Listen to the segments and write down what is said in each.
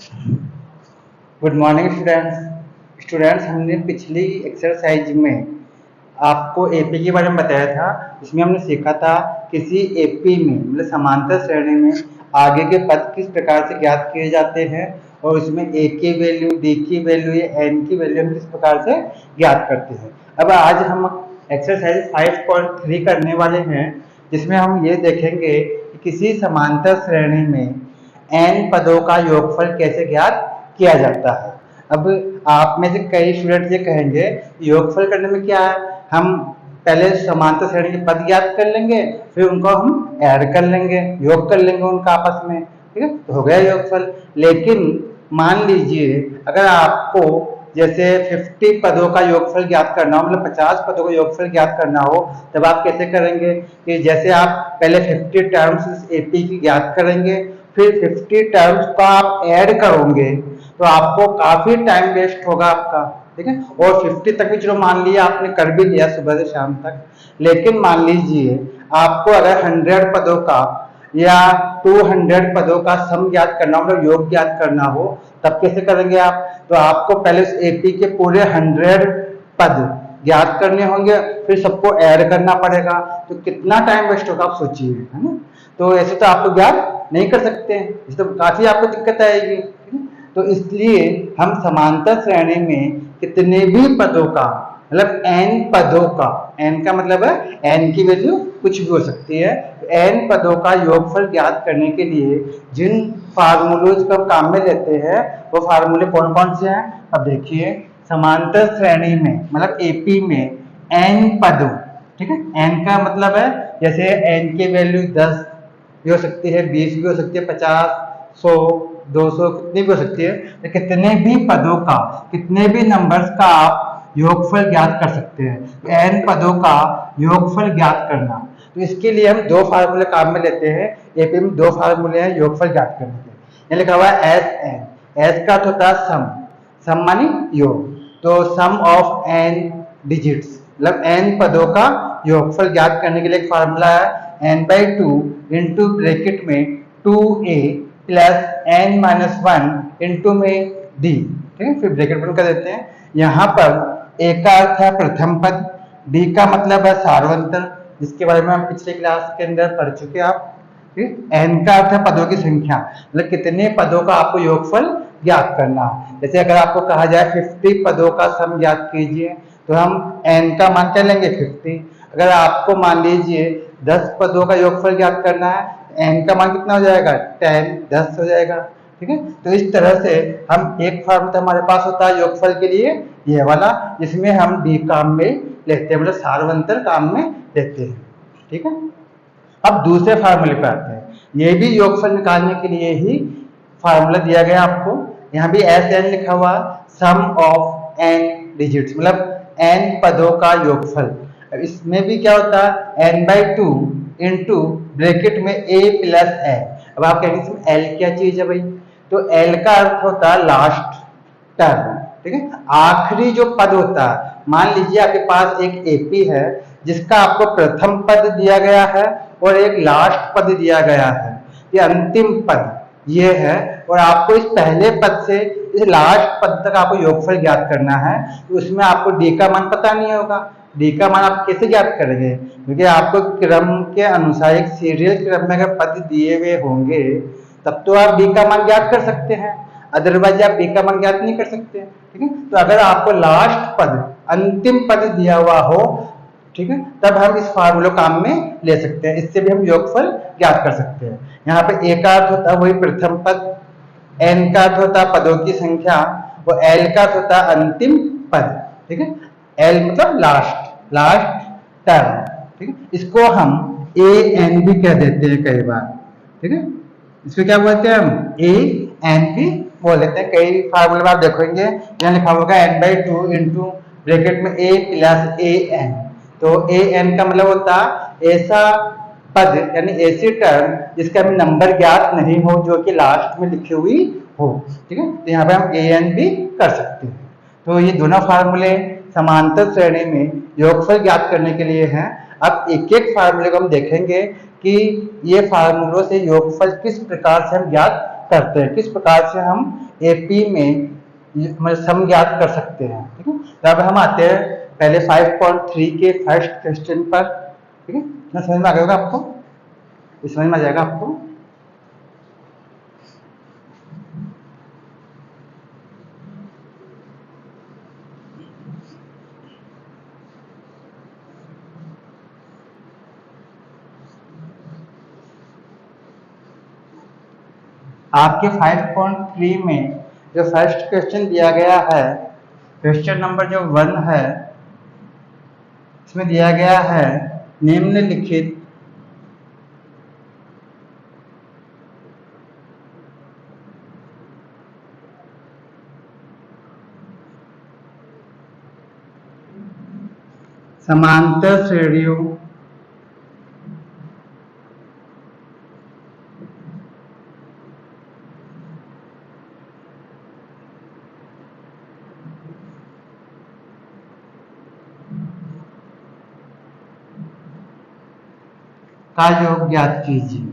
Good morning students हमने पिछली exercise में आपको एपी के बारे में बताया था। इसमें हमने सीखा था किसी एपी में मतलब समांतर श्रेणी में आगे के पद किस प्रकार से ज्ञात किए जाते हैं और उसमें ए की वैल्यू, डी की वैल्यू या एन की वैल्यू हम किस प्रकार से ज्ञात करते हैं। अब आज हम एक्सरसाइज 5.3 करने वाले हैं, जिसमें हम ये देखेंगे कि किसी समांतर श्रेणी में एन पदों का योगफल कैसे ज्ञात किया जाता है। अब आप में से कई स्टूडेंट ये कहेंगे योगफल करने में क्या है, हम पहले समांतर श्रेणी के पद ज्ञात कर लेंगे, फिर उनको हम ऐड कर लेंगे, योग कर लेंगे उनका आपस में, ठीक है, तो हो गया योगफल। लेकिन मान लीजिए अगर आपको जैसे 50 पदों का योगफल ज्ञात करना हो, मतलब 50 पदों का योगफल ज्ञात करना हो, तब आप कैसे करेंगे कि जैसे आप पहले 50 टर्म्स एपी की ज्ञात करेंगे, फिर 50 टर्म्स का आप ऐड करोगे, तो आपको काफी टाइम वेस्ट होगा आपका, ठीक है। और 50 तक भी चलो मान लिया आपने कर भी लिया सुबह से शाम तक, लेकिन मान लीजिए आपको अगर 100 पदों का या 200 पदों का सम ज्ञात करना हो, मतलब योग ज्ञात करना हो, तब कैसे करेंगे आप? तो आपको पहले उस एपी के पूरे 100 पद ज्ञात करने होंगे, फिर सबको ऐड करना पड़ेगा, तो कितना टाइम वेस्ट होगा आप सोचिए, है ना। तो ऐसे तो आपको ज्ञात नहीं कर सकते हैं, इस तो काफी आपको दिक्कत आएगी। तो इसलिए हम समांतर श्रेणी में कितने भी पदों का मतलब एन पदों का, एन का मतलब है एन की वैल्यू कुछ भी हो सकती है, एन पदों का योगफल ज्ञात करने के लिए जिन फार्मूलोज को काम में लेते हैं वो फार्मूले कौन कौन से हैं। अब देखिए, समांतर श्रेणी में मतलब एपी में एन पदों, ठीक है, एन का मतलब है जैसे एन की वैल्यू 10 भी हो सकती है, 20 भी हो सकती है, 50, 100, 200 कितनी भी हो सकती है। तो कितने भी पदों का, कितने भी नंबर्स का आप योगफल ज्ञात कर सकते हैं। एन पदों का योगफल ज्ञात करना, तो इसके लिए हम दो फार्मूले काम में लेते हैं। एपी में दो फार्मूले हैं योगफल ज्ञात करने के। ये लिखा हुआ है एस एन, एस का होता है सम, सम मानी योग, तो सम ऑफ एन डिजिट्स मतलब एन पदों का योगफल ज्ञात करने के लिए एक फार्मूला है n/2 इंटू ब्रैकेट में 2a प्लस n-1 इंटू में d, ठीक है, फिर ब्रैकेट बंद कर देते हैं। यहाँ पर a का अर्थ है प्रथम पद, d का मतलब है सार्वंतर, जिसके बारे में हम पिछले क्लास के अंदर पढ़ चुके हैं आप, ठीक। n का अर्थ है पदों की संख्या, मतलब कितने पदों का आपको योगफल ज्ञात करना। जैसे अगर आपको कहा जाए 50 पदों का सम ज्ञात कीजिए, तो हम n का मान क्या लेंगे 50। अगर आपको मान लीजिए 10 पदों का योगफल ज्ञात करना है, n का मान कितना हो जाएगा 10 हो जाएगा, ठीक है। तो इस तरह से हम एक फार्मूला हमारे पास होता है योगफल के लिए ये वाला, जिसमें हम d काम में लेते हैं, मतलब सार्वंतर काम में लेते हैं, ठीक है। अब दूसरे फार्मूले पे आते हैं, ये भी योगफल निकालने के लिए ही फार्मूला दिया गया आपको। यहाँ भी एस एन लिखा हुआ, सम ऑफ एन डिजिट्स मतलब एन पदों का योगफल। अब इसमें भी क्या होता है n/2 इंटू ब्रैकेट में a प्लस एन। अब आप कहेंगे इसमें एल क्या चीज है भाई, तो एल का अर्थ होता है लास्ट टर्म, ठीक है, आखिरी जो पद होता है। मान लीजिए आपके पास एक एपी है जिसका आपको प्रथम पद दिया गया है और एक लास्ट पद दिया गया है, ये अंतिम पद ये है, और आपको इस पहले पद से इस लास्ट पद तक आपको योगफल ज्ञात करना है। तो उसमें आपको डी का मान पता नहीं होगा, डी का मान आप कैसे ज्ञात करेंगे, क्योंकि आपको क्रम के अनुसार एक सीरियल क्रम में अगर पद दिए हुए होंगे तब तो आप डी का मान ज्ञात कर सकते हैं, अदरवाइज आप डी का मान ज्ञात नहीं कर सकते, ठीक है। तो अगर आपको लास्ट पद अंतिम पद दिया हुआ हो, ठीक है, तब हम इस फार्मूला काम में ले सकते हैं, इससे भी हम योगफल ज्ञात कर सकते हैं। यहाँ पे ए का अर्थ होता है वही प्रथम पद, एन का अर्थ होता है पदों की संख्या, और एल का अर्थ होता है अंतिम पद, ठीक है, एल मतलब लास्ट टर्म, ठीक है। इसको हम ए एन भी कह देते हैं कई बार, ठीक है, इसको क्या बोलते हैं हम ए एन भी बोल लेते हैं। कई फार्मूले में आप देखेंगे यहाँ लिखा होगा n/2 इंटू ब्रैकेट में a प्लस ए एन, तो ए एन का मतलब होता है ऐसा पद यानी ऐसी टर्म जिसका हमें नंबर ज्ञात नहीं हो, जो कि लास्ट में लिखी हुई हो, ठीक है। तो यहाँ पे हम ए एन भी कर सकते हैं। तो ये दोनों फार्मूले समांतर श्रेणी में योगफल ज्ञात करने के लिए हैं। अब एक एक फार्मूले को हम देखेंगे कि ये फार्मूलों से योगफल किस प्रकार से हम ज्ञात करते हैं, किस प्रकार से हम एपी में मतलब सम ज्ञात कर सकते हैं। ठीक है, तो अब हम आते हैं पहले 5.3 के फर्स्ट क्वेश्चन पर। ठीक है, ना समझ में आ गया होगा आपको, समझ में आ जाएगा आपको। आपके 5.3 में जो फर्स्ट क्वेश्चन दिया गया है, क्वेश्चन नंबर जो 1 है, इसमें दिया गया है निम्नलिखित समांतर श्रेणियों का योग ज्ञात कीजिए।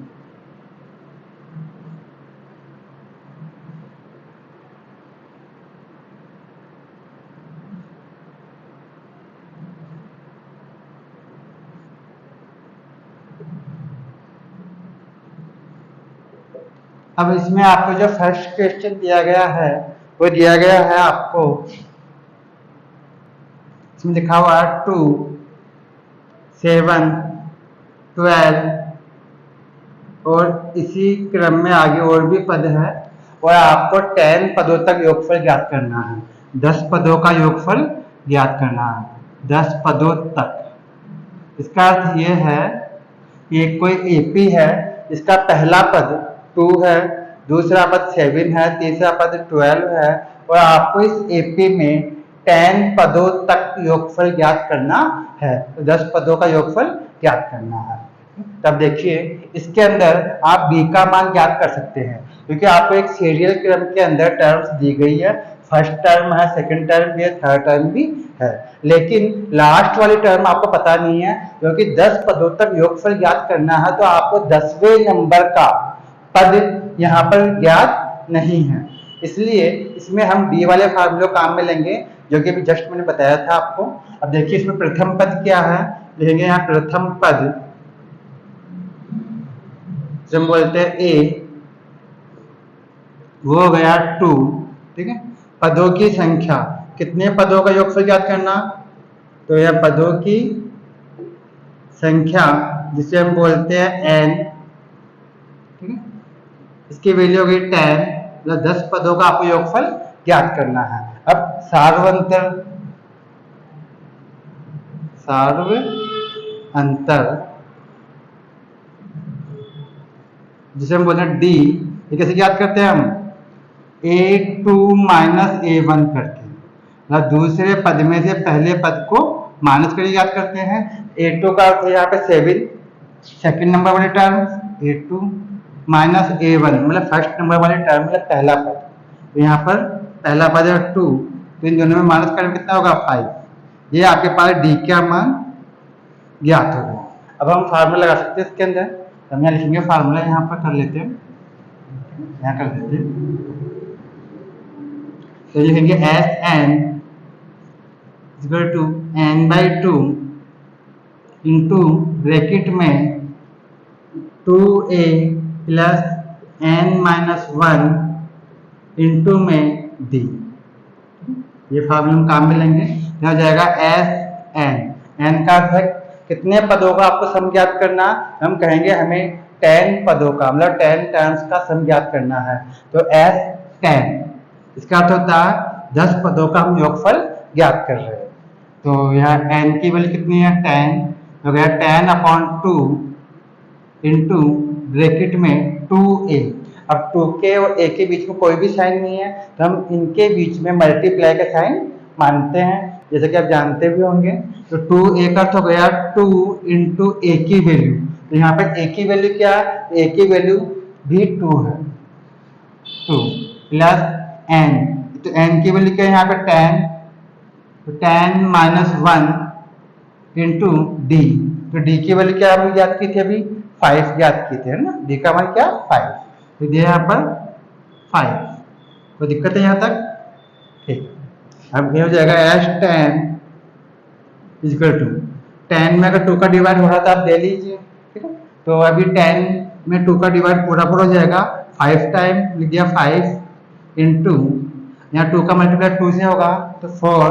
अब इसमें आपको जो फर्स्ट क्वेश्चन दिया गया है वो दिया गया है आपको, इसमें लिखा हुआ है 2, 7, 12 और इसी क्रम में आगे और भी पद है, और आपको 10 पदों तक योगफल ज्ञात करना है। 10 पदों का योगफल ज्ञात करना है, 10 पदों तक। इसका अर्थ ये है कि कोई एपी है, इसका पहला पद 2 है, दूसरा पद 7 है, तीसरा पद 12 है, और आपको इस एपी में 10 पदों तक योगफल ज्ञात करना है। तो 10 पदों का योगफल ज्ञात करना है। तब देखिए इसके अंदर आप बी का मान ज्ञात कर सकते हैं, क्योंकि आपको एक सीरियल क्रम के अंदर टर्म्स दी गई है। फर्स्ट टर्म है, सेकंड टर्म भी है, थर्ड टर्म भी है, लेकिन लास्ट वाली टर्म आपको पता नहीं है, क्योंकि 10 पदों तक योगफल ज्ञात करना है, तो आपको 10वें नंबर का पद यहाँ पर ज्ञात नहीं है। इसलिए इसमें हम डी वाले फार्मूले काम में लेंगे, जो कि अभी जस्ट मैंने बताया था आपको। अब देखिए इसमें प्रथम पद क्या है, लिखेंगे यहाँ प्रथम पद, जब बोलते हैं ए, वो हो गया 2। ठीक है, पदों की संख्या, कितने पदों का योगफल ज्ञात करना, तो यह पदों की संख्या जिसे हम बोलते हैं n। ठीक है, इसकी वैल्यू होगी 10, मतलब 10 पदों का आपको योगफल ज्ञात करना है। अब सार्वंतर जिसे हम बोलते हैं डी, ये कैसे ज्ञात करते हैं हम, A2 माइनस A1 करके, मतलब दूसरे पद में से पहले पद को माइनस करके ज्ञात करते हैं। A2 का अर्थ है यहाँ पे 7, सेकंड नंबर वाली टर्म, A2 माइनस A1 मतलब फर्स्ट नंबर वाली टर्म, मतलब पहला पद। तो यहाँ पर पहला पद है 2, तो इन दोनों में माइनस करें कितना होगा 5। ये आपके पास डी का मान ज्ञात हो गया। अब हम फार्मूला लगा सकते हैं इसके अंदर, हम यहाँ लिखेंगे फार्मूला, यहाँ पर कर लेते हैं, यहाँ कर देते हैं। तो लिखेंगे S N equal to n/2 into bracket में 2a प्लस n-1 इंटू में d। ये फार्मूला हम काम में लेंगे, हो जाएगा एस एन का अर्थ है कितने पदों का आपको सम ज्ञात करना, हम कहेंगे हमें 10 पदों का, मतलब 10 टर्म्स का सम ज्ञात करना है। तो एस 10, इसका अर्थ होता है 10 पदों का हम योगफल ज्ञात कर रहे हैं। तो यहाँ n की वैल्यू कितनी है 10, हो गया 10/2 इंटू ब्रैकेट में 2a। अब 2k और a के बीच में कोई भी साइन नहीं है, तो हम इनके बीच में मल्टीप्लाई का साइन मानते हैं, जैसे कि आप जानते भी होंगे। तो 2a का अर्थ हो गया 2 इंटू a की वैल्यू, तो यहाँ पे a की वैल्यू क्या है, a की वैल्यू भी 2 है, 2 प्लस n, तो n की वैल्यू क्या है यहाँ पे 10, तो 10-1 इंटू d, तो d की वैल्यू क्या हमने ज्ञात की थी अभी 5 ज्ञात की थी, है ना, d का मान क्या 5, तो दिया यहाँ पर 5। कोई दिक्कत है यहाँ तक? ठीक। अब ये हो जाएगा S10 इजकल टू 10 में अगर 2 का डिवाइड हो रहा था आप ले लीजिए, ठीक है। तो अभी 10 में 2 का डिवाइड पूरा पूरा हो जाएगा, 5 टाइम लिख दिया 5 इंटू यहाँ 2 का मल्टीप्लाई 2 से होगा तो 4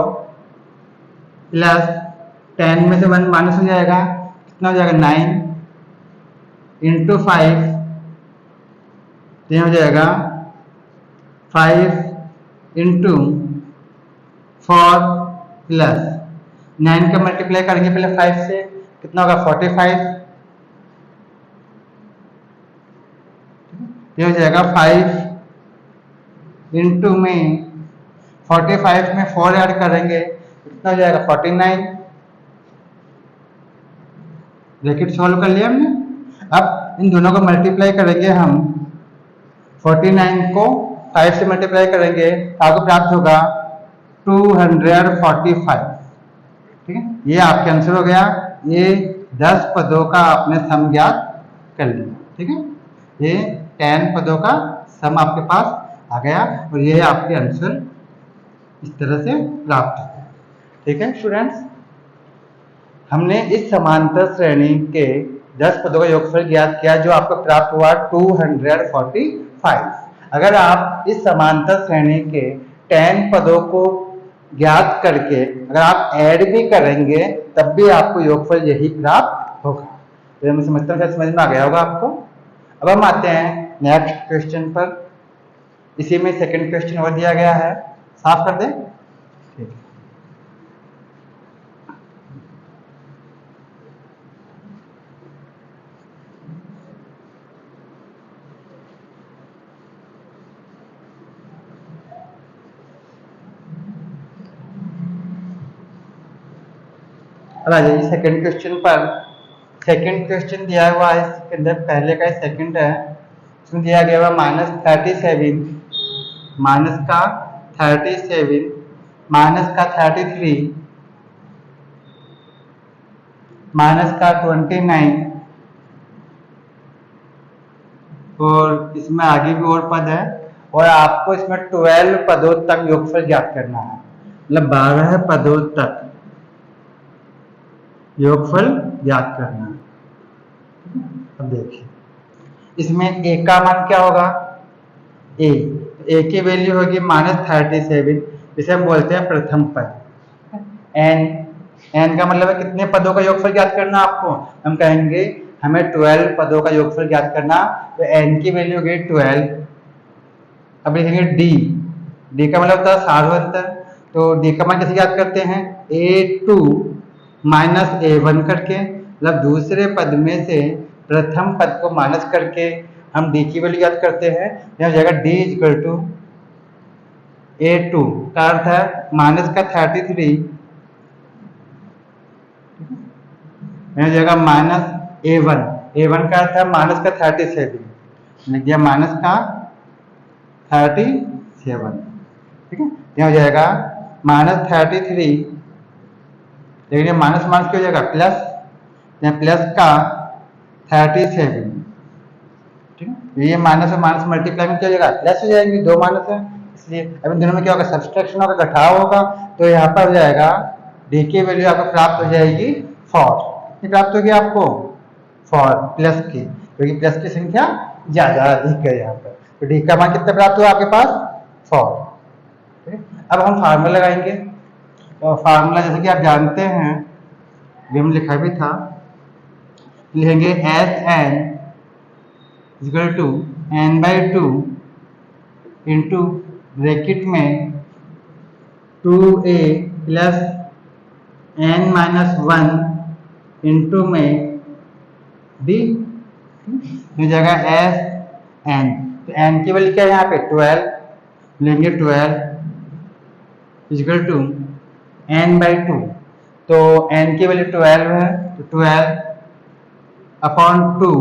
प्लस 10 में से 1 माइनस हो जाएगा, कितना हो जाएगा 9 इंटू 5, ये हो जाएगा 5 इंटू 4 प्लस 9 का मल्टीप्लाई करेंगे पहले 5 से, कितना होगा 45, ये हो जाएगा 5 इंटू में 45 में 4 ऐड करेंगे कितना हो जाएगा 49, ब्रैकेट सॉल्व कर लिया हमने। अब इन दोनों को मल्टीप्लाई करेंगे हम, 49 को 5 से मल्टीप्लाई करेंगे आपको प्राप्त होगा 245, ठीक है। ये आपके आंसर हो गया, ये 10 पदों का आपने सम ज्ञात कर लिया, ठीक है। ये 10 पदों का सम आपके पास आ गया और ये आपके आंसर इस तरह से प्राप्त होगा, ठीक है स्टूडेंट्स। हमने इस समांतर श्रेणी के 10 पदों का योगफल ज्ञात किया जो आपको प्राप्त हुआ 245। अगर आप इस समांतर श्रेणी के 10 पदों को ज्ञात करके अगर आप ऐड भी करेंगे तब भी आपको योगफल यही प्राप्त होगा। तो मैं समझता हूँ समझ में आ गया होगा आपको। अब हम आते हैं नेक्स्ट क्वेश्चन पर। इसी में सेकंड क्वेश्चन और दिया गया है, साफ कर दें, ठीक है। अब आ जाइए सेकंड क्वेश्चन पर। सेकंड क्वेश्चन दिया हुआ है, इसके अंदर पहले का सेकंड है, इसमें दिया गया हुआ -37 माइनस का 37 माइनस का 33 माइनस का 29 और इसमें आगे भी और पद है और आपको इसमें 12 पदों तक योगफल ज्ञात करना है, मतलब 12 पदों तक योगफल ज्ञात करना है। अब देखिए इसमें a का मान क्या होगा, a की वैल्यू होगी -37, इसे हम बोलते हैं प्रथम पद। n का मतलब है कितने पदों का योगफल ज्ञात करना आपको, हम कहेंगे हमें 12 पदों का योगफल ज्ञात करना, तो n की वैल्यू होगी 12। अब लिखेंगे d का मतलब होता है सार्वंतर, तो d का मान कैसे ज्ञात करते हैं, a2 माइनस a1 करके, मतलब दूसरे पद में से प्रथम पद को माइनस करके हम d की वैल्यू ज्ञात करते हैं। यह हो जाएगा d इक्वल टू a2 का अर्थ है माइनस का 33, यह हो जाएगा माइनस a1 का अर्थ है माइनस का 37, लिख दिया माइनस का 37, ठीक है। यह हो जाएगा -33, लेकिन माइनस माइनस क्या हो जाएगा प्लस, यहाँ प्लस का 37, ठीक है। ये माइनस और माइनस मल्टीप्लाई में क्या हो जाएगा प्लस हो जाएंगे, दो माइनस है इसलिए। अब इन दोनों में क्या होगा सब्सट्रैक्शन होगा, घटाव होगा, तो यहाँ पर हो जाएगा d की वैल्यू आपको प्राप्त हो जाएगी 4। कितनी प्राप्त होगी आपको 4 प्लस की, क्योंकि प्लस की संख्या ज्यादा अधिक है यहाँ पर, तो d का मान कितना प्राप्त हुआ आपके पास 4। अब हम फार्मूला लगाएंगे, तो फार्मूला जैसे कि आप जानते हैं भी हम लिखा भी था, लिखेंगे Sn equal to n/2 into bracket में 2a प्लस n-1 इंटू में d, हो जाएगा Sn। तो n की वैल्यू क्या है यहाँ पे 12, लेंगे 12 इक्वल टू n/2, तो n की वैल्यू 12 है, तो 12 अपॉन 2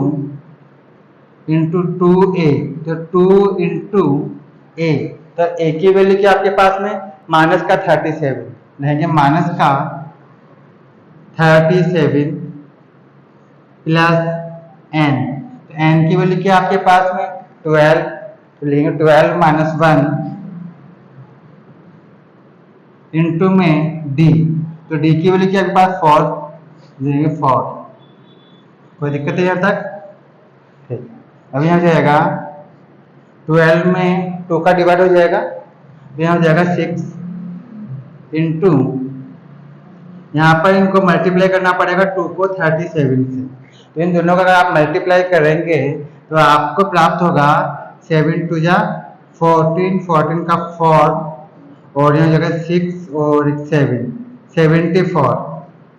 इंटू 2a, तो 2 इंटू a, तो a की वैल्यू क्या आपके पास में माइनस का 37, लेंगे माइनस का 37 प्लस n, तो n की वैल्यू क्या आपके पास में 12, तो लेंगे 12 माइनस 1 इंटू में डी, तो डी की वैल्यू क्या आपके पास 4 देंगे 4। कोई दिक्कत है यहाँ तक? ठीक, अब यहाँ हो जाएगा 12 में 2 का डिवाइड हो जाएगा, तो यहाँ हो जाएगा 6 इंटू, यहाँ पर इनको मल्टीप्लाई करना पड़ेगा 2 को 37 से, तो इन दोनों का अगर आप मल्टीप्लाई करेंगे तो आपको प्राप्त होगा 7 टू जा 14, 14 का 4 और यहाँ जगह 6 और 7, 74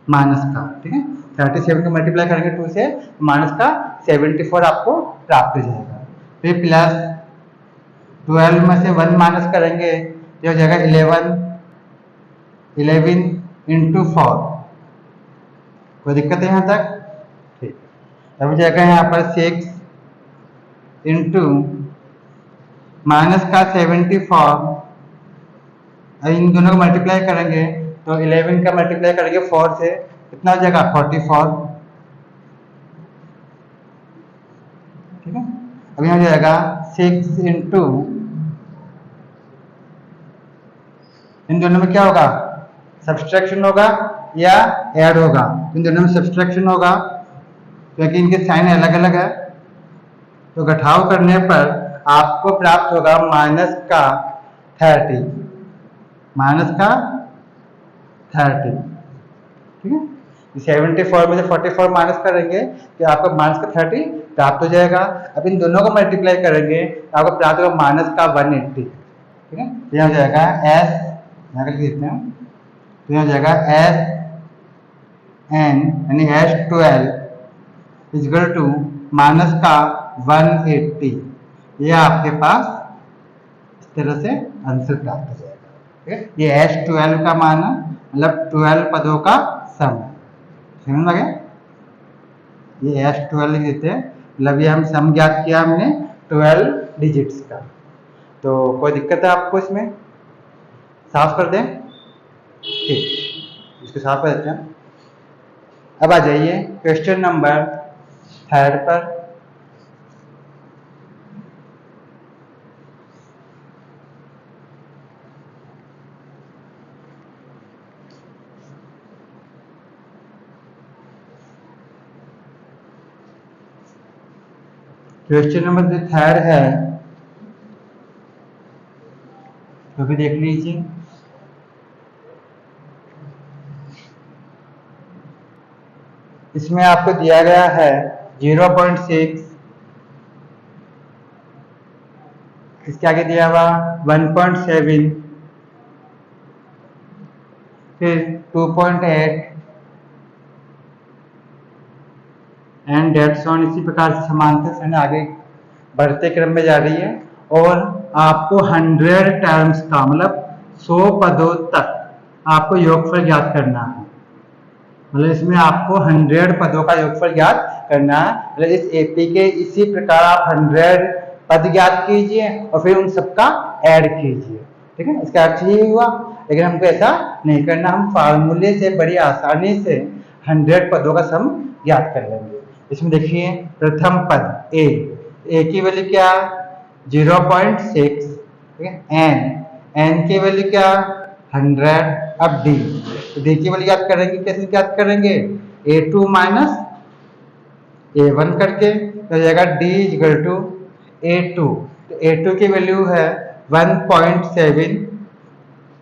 माइनस का, ठीक है, 37 को मल्टीप्लाई करेंगे 2 से, माइनस का 74 आपको प्राप्त हो जाएगा। फिर प्लस 12 में से 1 माइनस करेंगे तो हो जाएगा 11 इंटू 4। कोई दिक्कत है यहाँ तक? ठीक, अब जाएगा यहाँ पर 6 इंटू माइनस का 74, इन दोनों को मल्टीप्लाई करेंगे तो 11 का मल्टीप्लाई करेंगे 4 से, कितना हो जाएगा 44, ठीक है। अब यहाँ हो जाएगा 6 इंटू, इन दोनों में क्या होगा, सब्सट्रैक्शन होगा या ऐड होगा, इन दोनों में सब्सट्रैक्शन होगा क्योंकि इनके साइन अलग अलग है, तो घटाव करने पर आपको प्राप्त होगा माइनस का 30, माइनस का 30, ठीक है। 74 में से 44 माइनस करेंगे तो आपको माइनस का 30 प्राप्त हो जाएगा। अब इन दोनों को मल्टीप्लाई करेंगे तो आपको प्राप्त होगा माइनस का 180, ठीक है। तो यहाँ हो जाएगा एस, यहाँ लिख देते हैं, तो यहाँ हो जाएगा एस एन यानी S12 इजगल टू माइनस का 180, ये आपके पास इस तरह से आंसर प्राप्त हो जाएगा, ठीक है। ये S12 का मान मतलब 12 पदों का सम, समझ लगे, ये S12 लिख देते हैं, मतलब ये हम सम ज्ञात किया हमने 12 डिजिट्स का। तो कोई दिक्कत है आपको इसमें? साफ कर दें, ठीक, इसको साफ कर देते हैं। अब आ जाइए क्वेश्चन नंबर 3 पर। क्वेश्चन नंबर जो 3 है तो भी देख लीजिए। इसमें आपको दिया गया है 0.6, इसके आगे दिया हुआ 1.7, फिर 2.8 एंड डेट्स ऑन, इसी प्रकार से समांतर श्रेणी आगे बढ़ते क्रम में जा रही है। और आपको 100 टर्म्स का मतलब 100 पदों तक आपको योगफल ज्ञात करना है, मतलब इसमें आपको 100 पदों का योगफल ज्ञात करना है। मतलब इस एपी के इसी प्रकार आप 100 पद ज्ञात कीजिए और फिर उन सबका ऐड कीजिए, ठीक है। इसका अर्थ ये हुआ, लेकिन हमको ऐसा नहीं करना, हम फार्मूले से बड़ी आसानी से 100 पदों का सम ज्ञात कर लेंगे। इसमें देखिए प्रथम पद ए की वैल्यू क्या 0.6, ठीक है। एन की वैल्यू क्या 100। अब डी, तो डी की वैल्यू ज्ञात करेंगे, कैसे ज्ञात करेंगे, A2 माइनस A1 करके, तो हो जाएगा D इक्वल टू A2, तो A2 की वैल्यू है 1.7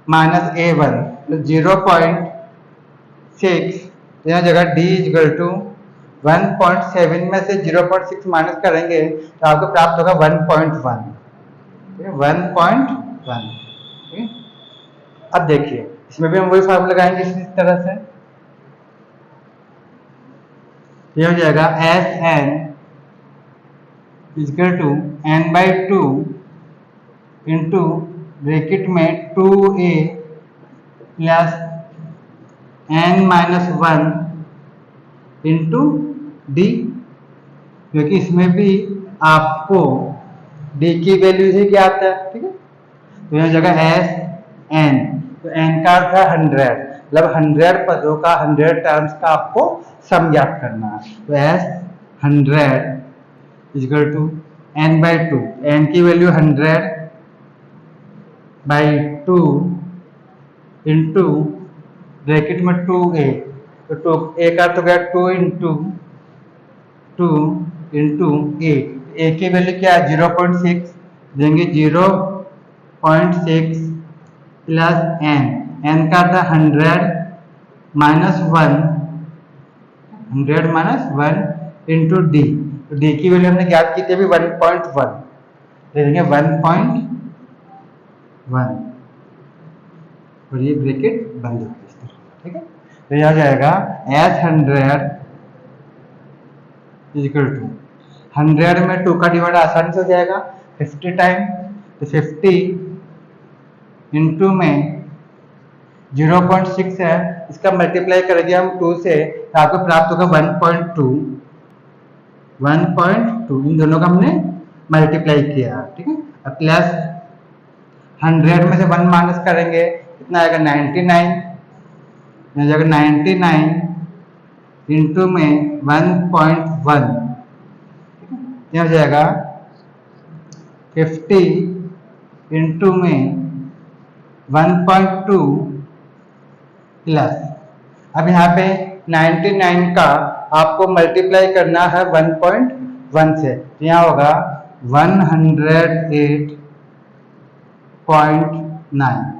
माइनस A1 तो 0.6, तो यहाँ जगह D इक्वल टू 1.7 में से 0.6 माइनस करेंगे तो आपको प्राप्त होगा 1.1, 1.1, ठीक है। अब देखिए इसमें भी हम वही फार्मूला लगाएंगे इसी तरह से, ये हो जाएगा S N equal to n/2 into bracket में 2a plus n-1 into D, क्योंकि इसमें भी आपको डी की वैल्यू ही ज्ञात है, ठीक है। तो यह जगह एस एन, तो एन का अर्थ है 100, मतलब 100 पदों का 100 टर्म्स का आपको सम ज्ञात करना है। तो S 100 equal to n/2, N की वैल्यू 100/2 इंटू ब्रैकेट में 2a, तो 2a का तो गया 2 इंटू a की वैल्यू क्या है 0.6, देंगे 0.6 प्लस n का था 100 माइनस 1 इंटू डी, तो डी की वैल्यू हमने ज्ञात की थी अभी 1.1, दे देंगे 1.1 और ये ब्रैकेट बंद हो गई, ठीक है। तो यह आ जाएगा एस 100 इक्वल टू 100 में 2 का डिवाइड आसानी से हो जाएगा 50 टाइम, तो 50 इंटू में 0.6 है, इसका मल्टीप्लाई करेंगे हम 2 से तो आपको प्राप्त होगा 1.2, इन दोनों का हमने मल्टीप्लाई किया, ठीक है। अब प्लस 100 में से 1 माइनस करेंगे कितना आएगा 99, 99 इंटू में 1.1 क्या हो जाएगा 50 इंटू में 1.2 प्लस, अब यहाँ पे 99 का आपको मल्टीप्लाई करना है 1.1 से, यहाँ होगा 108.9,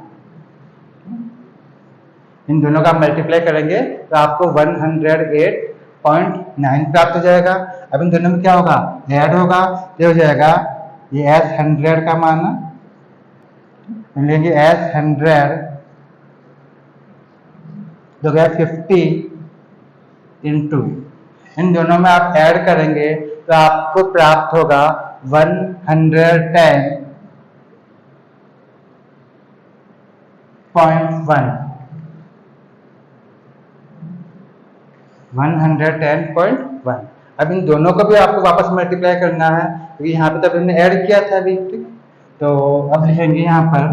इन दोनों का मल्टीप्लाई करेंगे तो आपको 108.9 प्राप्त हो जाएगा। अब इन दोनों में क्या होगा ऐड होगा, ये हो जाएगा ये एस 100 का मान लेंगे एस 100 जो गया 50 इंटू, इन दोनों में आप ऐड करेंगे तो आपको प्राप्त होगा 110.1, 110.1। अब इन दोनों को भी आपको वापस मल्टीप्लाई करना है क्योंकि यहाँ पे तो हमने ऐड किया था अभी, ठीक। तो अब लिखेंगे यहाँ पर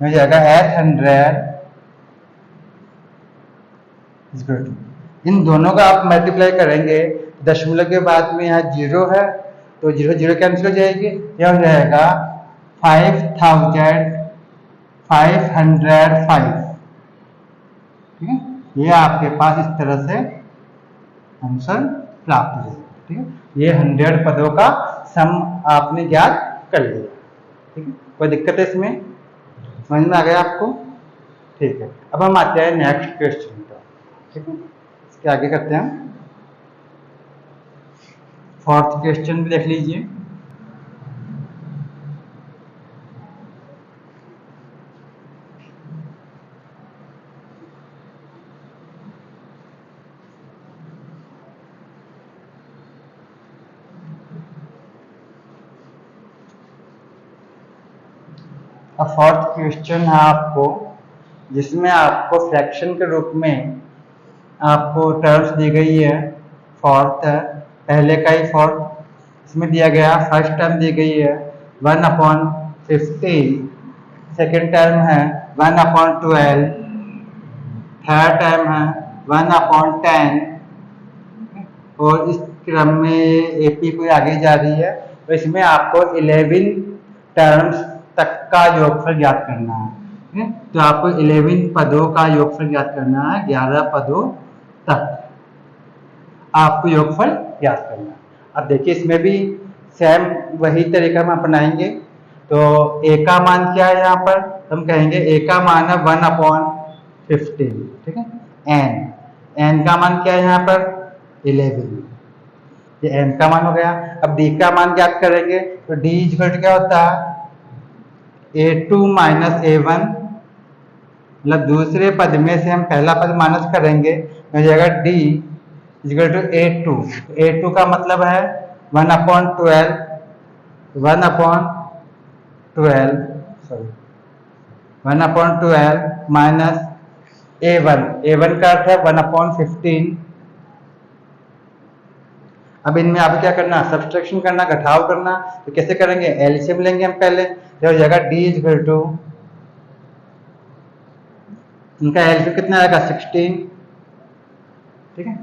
हो जाएगा एस 100, इन दोनों का आप मल्टीप्लाई करेंगे, दशमलव के बाद में यहाँ 0 है तो 0 0 कैंसिल हो जाएगी, यह हो जाएगा 5505, ठीक है। ये आपके पास इस तरह से आंसर प्राप्त हो जाएगा, ठीक है। ये 100 पदों का सम आपने ज्ञात कर लिया, ठीक है। कोई दिक्कत है इसमें, समझ में आ गया आपको, ठीक है। अब हम आते हैं नेक्स्ट क्वेश्चन पर, ठीक है। इसके आगे करते हैं, 4th क्वेश्चन भी देख लीजिए। अब 4th क्वेश्चन है आपको, जिसमें आपको फ्रैक्शन के रूप में आपको टर्म्स दी गई है। 4th है, पहले का ही 4th, इसमें दिया गया फर्स्ट टर्म दी गई है 1/15, सेकेंड टर्म है 1/12, थर्ड टर्म है 1/10, और इस क्रम में एपी कोई आगे जा रही है, तो इसमें आपको 11 टर्म्स तक का योगफल ज्ञात करना है, तो आपको 11 पदों का योगफल ज्ञात करना है, 11 पदों तक आपको योगफल ज्ञात करना है। अब देखिए इसमें भी सेम वही तरीका हम अपनाएंगे। तो ए का मान क्या है, यहाँ पर हम कहेंगे ए का मान है 1/15, ठीक है। एन का मान क्या है यहाँ पर 11, ये एन का मान हो गया। अब डी का मान ज्ञात करेंगे तो डी इक्वल टू क्या होता है A2 माइनस A1, मतलब दूसरे पद में से हम पहला पद माइनस करेंगे तो हो जाएगा D equal to A2। A2 का मतलब है 1/12 माइनस A1 का अर्थ है 1/15। अब इनमें आपको क्या करना, सब्सट्रैक्शन करना, घटाव करना। तो कैसे करेंगे, एलसीएम लेंगे हम पहले, तो हो जाएगा D इक्वल टू, इनका एलसीएम कितना आएगा 16, ठीक है।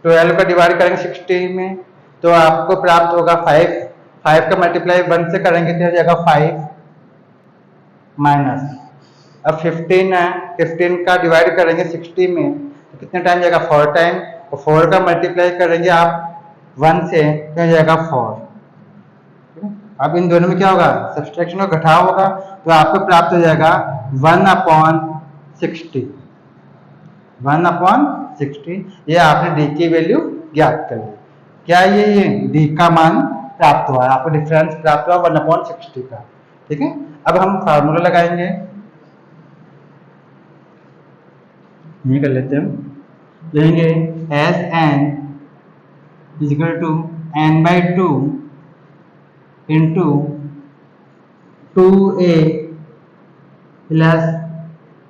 12 का डिवाइड करेंगे 16 में तो आपको प्राप्त होगा 5 का मल्टीप्लाई 1 से करेंगे तो हो जाएगा 5 माइनस अब 15 है, 15 का डिवाइड करेंगे 60 में तो कितने टाइम जाएगा, 4 टाइम। और 4 का मल्टीप्लाई करेंगे आप 1 से तो जाएगा 4। अब इन दोनों में क्या होगा, सब्सट्रैक्शन और घटाव होगा, तो आपको प्राप्त हो जाएगा 1/60। 1/60 ये आपने डी की वैल्यू ज्ञात कर ली। क्या ये डी का मान प्राप्त हुआ, आपको डिफरेंस प्राप्त हुआ 1/60 का। ठीक है, अब हम फार्मूला लगाएंगे, ये कर लेते हैं हम, लेंगे S N equal to n/2 into 2a plus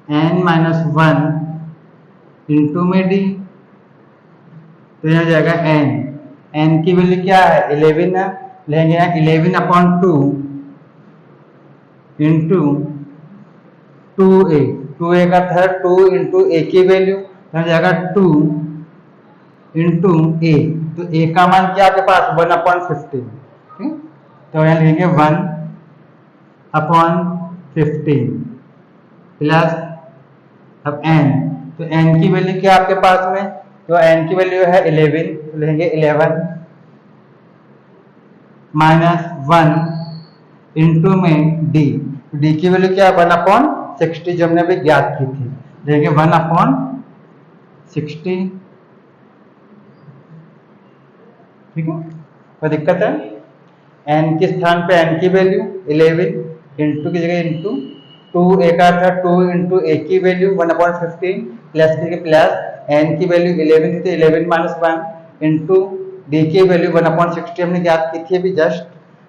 n-1 into में डी। तो यहाँ जाएगा n की वैल्यू क्या है 11 है, लेंगे यहाँ 11/2 इंटू 2a, 2a का था 2 इंटू ए की वैल्यू, तो जाएगा 2 इंटू ए, तो ए का मान क्या आपके पास 1/15। तो यहाँ लिखेंगे 1/15 प्लस अब n, तो n की वैल्यू क्या आपके पास में, तो n की वैल्यू है 11, तो लिखेंगे 11 -1 इंटू में d, d की वैल्यू क्या 1/60 जो हमने अभी ज्ञात की थी, लिखेंगे 1/60। ठीक है, कोई दिक्कत है, n के स्थान पे n की वैल्यू 11 इंटू की जगह इंटू 2 ए का था 2 इंटू ए की वैल्यू 1/15 प्लस की प्लस n की वैल्यू 11 थी तो 11 - 1 इंटू डी की वैल्यू 1/60 हमने ज्ञात की थी अभी जस्ट।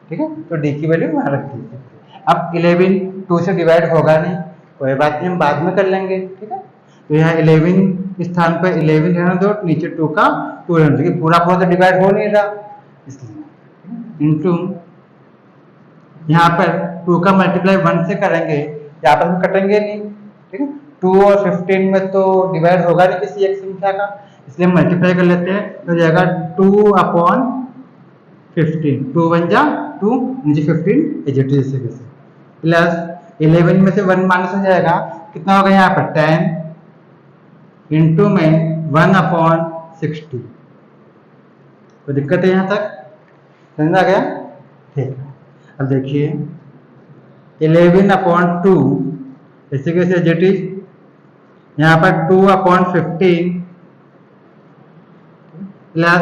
ठीक है, तो डी की वैल्यू वहां रख दीजिए। अब 11 2 से डिवाइड होगा नहीं, कोई बात नहीं, हम बाद में कर लेंगे। ठीक है, तो यहाँ 11 स्थान पर 11 रहने दो, नीचे 2 का 2 रहने दो, पूरा पूरा तो डिवाइड हो नहीं रहा, इसलिए इंटू यहाँ पर 2 का मल्टीप्लाई 1 से करेंगे, यहाँ पर हम कटेंगे नहीं। ठीक है, 2 और 15 में तो डिवाइड होगा नहीं किसी एक संख्या का, इसलिए मल्टीप्लाई कर लेते हैं, तो जाएगा 2/15, 2 1 जा 2, नीचे 15 एज इट इज जैसे, प्लस 11 में से 1 माइनस हो जाएगा, कितना होगा यहाँ पर 10 इंटू में 1/60। तो दिक्कत है यहाँ तक, समझ आ गया? ठीक है, अब देखिए 11/2 ऐसे कैसे जेट इज, यहाँ पर 2/15 प्लस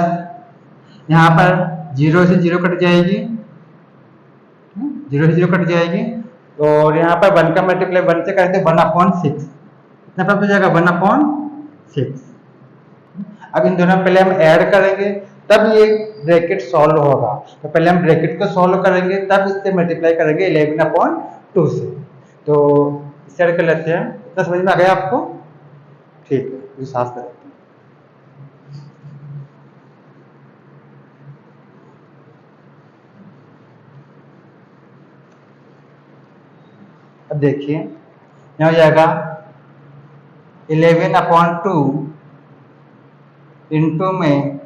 यहाँ पर 0 से 0 कट जाएगी, 0 से 0 कट जाएगी, और यहाँ पर 1 का मल्टीप्लाई 1 से करते 1/6, कितना प्राप्त हो जाएगा 1/6। अब इन दोनों पहले हम ऐड करेंगे तब ये ब्रैकेट सॉल्व होगा, तो पहले हम ब्रैकेट को सॉल्व करेंगे तब इससे मल्टीप्लाई करेंगे 11/2 से। तो इसे ऐड कर लेते हैं, इतना समझ में आ गया आपको? ठीक है, विश्वास करते हैं। अब देखिए यहाँ हो जाएगा 11/2 इंटू में,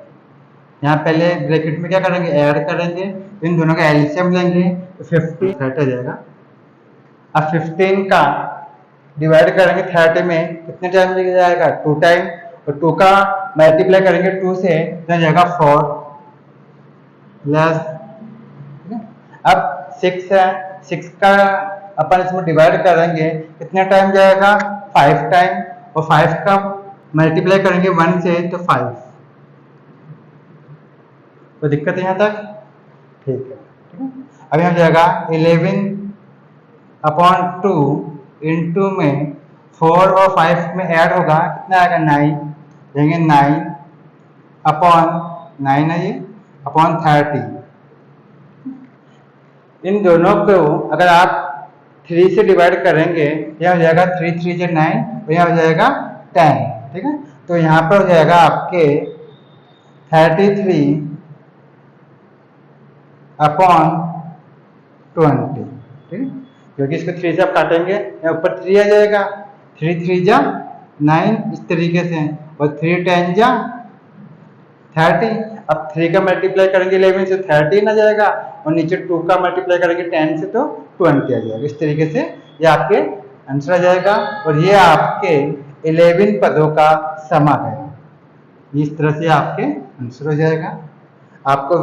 यहाँ पहले ब्रैकेट में क्या करेंगे ऐड करेंगे, इन दोनों का एलसीएम लेंगे तो 50 30 आ जाएगा। अब 15 का डिवाइड करेंगे 30 में, कितने टाइम लग जाएगा 2 टाइम, और 2 का मल्टीप्लाई करेंगे 2 से तो जाएगा 4 प्लस, अब 6 है, 6 का अपन इसमें डिवाइड करेंगे कितने टाइम जाएगा 5 टाइम, और 5 का मल्टीप्लाई करेंगे 1 से तो 5। तो दिक्कत है यहाँ तक? ठीक है, अब यहाँ जाएगा 11/2 इंटू में 4 और 5 में ऐड होगा, कितना आएगा 9, देंगे 9/9 है ये अपॉन 30। इन दोनों को अगर आप 3 से डिवाइड करेंगे, यह हो जाएगा 3 3 जो 9, और यह हो जाएगा 10। ठीक है, तो यहाँ पर हो जाएगा आपके 33/20। ठीक है, क्योंकि इसको 3 से आप काटेंगे, यहाँ ऊपर 3 आ जाएगा, 3 3 जा 9 इस तरीके से, और 3 10 जा 30। अब 3 का मल्टीप्लाई करेंगे 11 से 13 आ जाएगा, और नीचे 2 का मल्टीप्लाई करेंगे 10 से तो 20 आ जाएगा। इस तरीके से ये आपके आंसर आ जाएगा। और ये आपके 11 पदों का समा है। इस तरह से आपके आंसर हो जाएगा। आपको